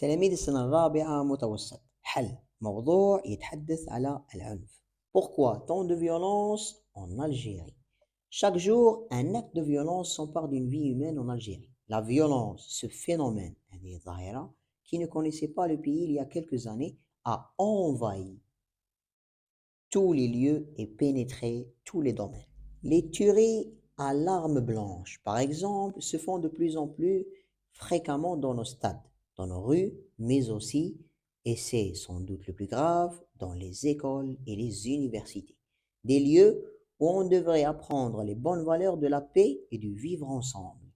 تلاميذ السنة الرابعة متوسط حل موضوع يتحدث على العنف. Pourquoi tant de violence en Algérie? Chaque jour, un acte de violence s'empare d'une vie humaine en Algérie. La violence, ce phénomène, هذه الظاهرة, qui ne connaissait pas le pays il y a quelques années, a envahi tous les lieux et pénétré tous les domaines. Les tueries à l'arme blanche, par exemple, se font de plus en plus fréquemment dans nos stades, dans nos rues, mais aussi, et c'est sans doute le plus grave, dans les écoles et les universités. Des lieux où on devrait apprendre les bonnes valeurs de la paix et du vivre ensemble.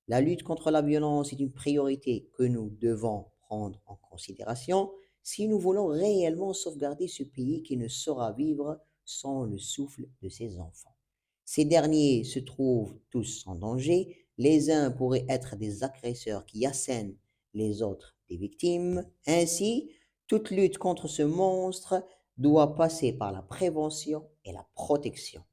La lutte contre la violence est une priorité que nous devons prendre en considération si nous voulons réellement sauvegarder ce pays qui ne saura vivre sans le souffle de ses enfants. Ces derniers se trouvent tous en danger. Les uns pourraient être des agresseurs qui assènent, les autres des victimes. Ainsi, toute lutte contre ce monstre doit passer par la prévention et la protection.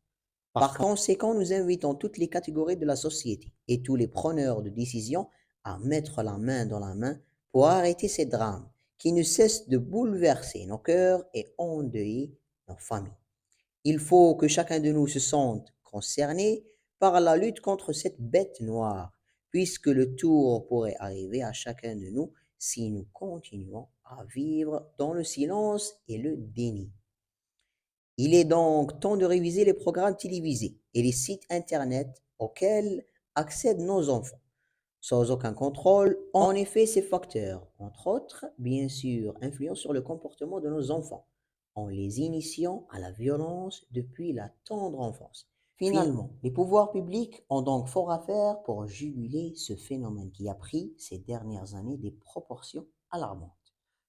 Par conséquent, nous invitons toutes les catégories de la société et tous les preneurs de décision à mettre la main dans la main pour arrêter ces drames qui ne cessent de bouleverser nos cœurs et endeuiller nos familles. Il faut que chacun de nous se sente concerné par la lutte contre cette bête noire, puisque le tour pourrait arriver à chacun de nous si nous continuons à vivre dans le silence et le déni. Il est donc temps de réviser les programmes télévisés et les sites internet auxquels accèdent nos enfants, sans aucun contrôle. En effet, ces facteurs, entre autres, bien sûr, influencent sur le comportement de nos enfants, en les initiant à la violence depuis la tendre enfance. Finalement, les pouvoirs publics ont donc fort à faire pour juguler ce phénomène qui a pris ces dernières années des proportions alarmantes.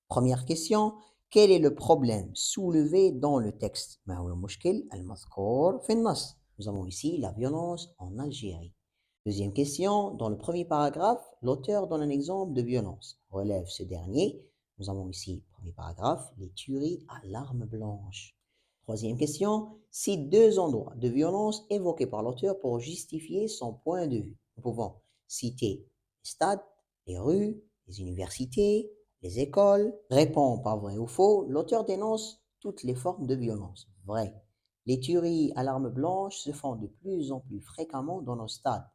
Première question, quel est le problème soulevé dans le texte? ما هو المشكل المذكور في النص? Nous avons ici la violence en Algérie. Deuxième question, dans le premier paragraphe, l'auteur donne un exemple de violence. Relève ce dernier. Nous avons ici, premier paragraphe, les tueries à l'arme blanche. Troisième question, cite deux endroits de violence évoqués par l'auteur pour justifier son point de vue. Nous pouvons citer les stades, les rues, les universités, les écoles. Répond par vrai ou faux, l'auteur dénonce toutes les formes de violence. Vrai. Les tueries à l'arme blanche se font de plus en plus fréquemment dans nos stades.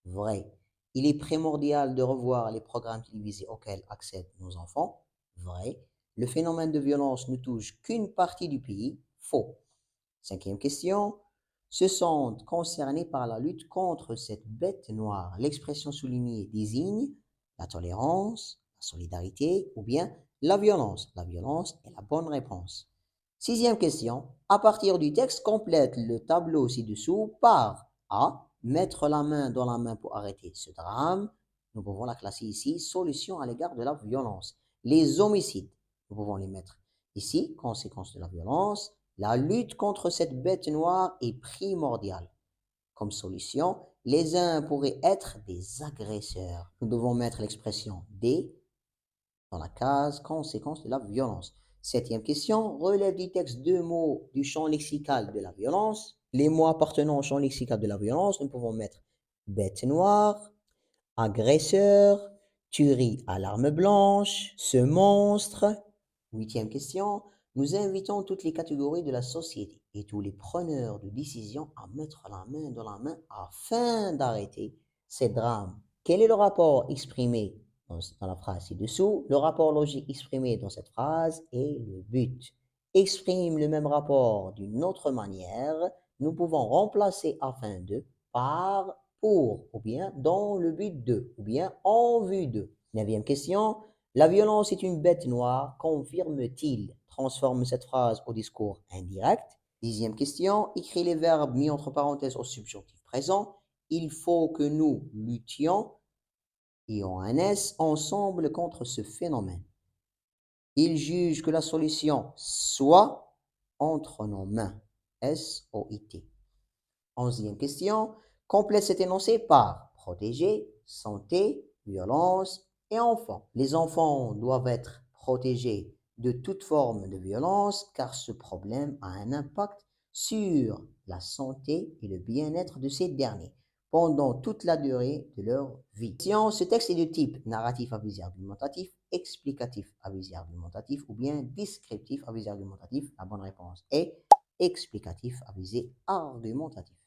Vrai. Il est primordial de revoir les programmes télévisés auxquels accèdent nos enfants. Vrai. Le phénomène de violence ne touche qu'une partie du pays. Faux. Cinquième question. Se sentent concernés par la lutte contre cette bête noire. L'expression soulignée désigne la tolérance, la solidarité ou bien la violence. La violence est la bonne réponse. Sixième question. À partir du texte, complète le tableau ci-dessous par A. Mettre la main dans la main pour arrêter ce drame. Nous pouvons la classer ici. Solution à l'égard de la violence. Les homicides. Nous pouvons les mettre ici. Conséquence de la violence. La lutte contre cette bête noire est primordiale. Comme solution, les uns pourraient être des agresseurs. Nous devons mettre l'expression des dans la case conséquence de la violence. Septième question, relève du texte deux mots du champ lexical de la violence. Les mots appartenant au champ lexical de la violence, nous pouvons mettre bête noire, agresseur, tuerie à l'arme blanche, ce monstre. Huitième question, nous invitons toutes les catégories de la société et tous les preneurs de décision à mettre la main dans la main afin d'arrêter ces drames. Quel est le rapport exprimé dans la phrase ci-dessous? Le rapport logique exprimé dans cette phrase est le but. Exprime le même rapport d'une autre manière. Nous pouvons remplacer afin de par pour, ou bien dans le but de, ou bien en vue de. Neuvième question, la violence est une bête noire, confirme-t-il? Transforme cette phrase au discours indirect. Dixième question, écris les verbes mis entre parenthèses au subjonctif présent. Il faut que nous luttions, et en un S, ensemble contre ce phénomène. Il juge que la solution soit entre nos mains. S-O-I-T. Onzième question, complète cet énoncé par protéger, santé, violence et enfants. Les enfants doivent être protégés de toute forme de violence car ce problème a un impact sur la santé et le bien-être de ces derniers. pendant toute la durée de leur vie. Ce texte est de type narratif à visée argumentatif, explicatif à visée argumentatif ou bien descriptif à visée argumentatif. La bonne réponse est explicatif à visée argumentatif.